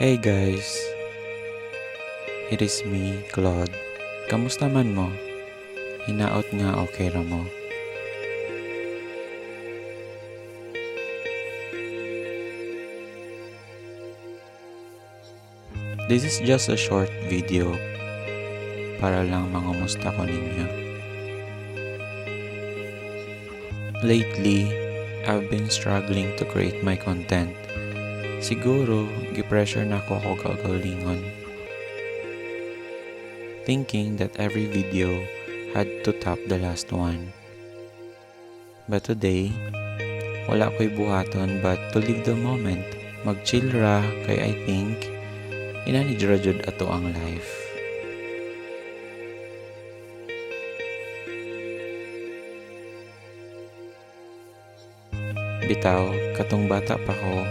Hey guys, it is me, Claude. Kamusta man mo? Hinaot nga okay ra mo? This is just a short video para lang mangumusta ko ninyo. Lately, I've been struggling to create my content. Siguro, gipressure na ako kagalingon. Thinking that every video had to top the last one. But today, wala ko'y buhaton but to live the moment. Mag-chill ra kay I think inanid ra jud ato ang life. Bitaw, katong bata pa ko,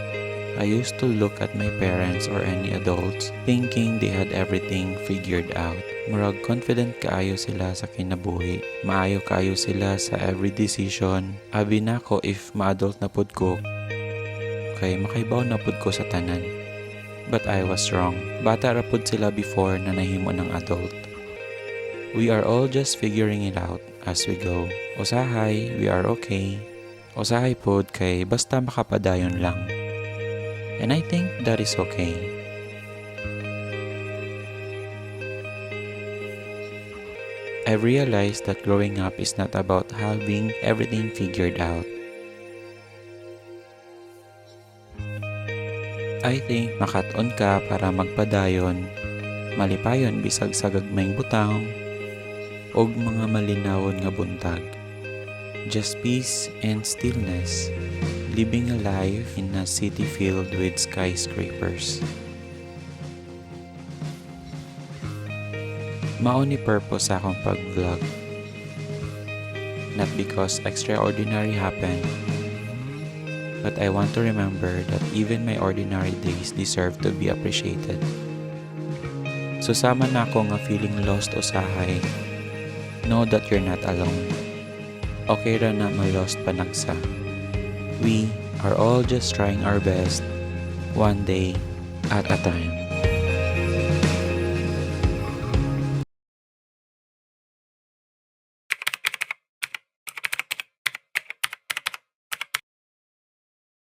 I used to look at my parents or any adults thinking they had everything figured out. Murag confident kaayo sila sa kinabuhi. Maayo kaayo sila sa every decision. Abi na ko if ma-adult na pud ko, kay makaibaw na pud ko sa tanan. But I was wrong. Bata ra pud sila before na nahimo ng adult. We are all just figuring it out as we go. Usahay, we are okay. Usahay pud kay basta makapadayon lang. And I think that is okay. I realized that growing up is not about having everything figured out. I think makat-on ka para magpadayon, malipayon bisag sa gagmayng butang, og mga malinawon nga buntag. Just peace and stillness, living a life in a city filled with skyscrapers. Mao ni purpose sa akong pag-vlog. Not because extraordinary happened, but I want to remember that even my ordinary days deserve to be appreciated. Susama na ako nga feeling lost usahay. Know that you're not alone. Okay ra na ma-lost panagsa. We are all just trying our best, one day at a time.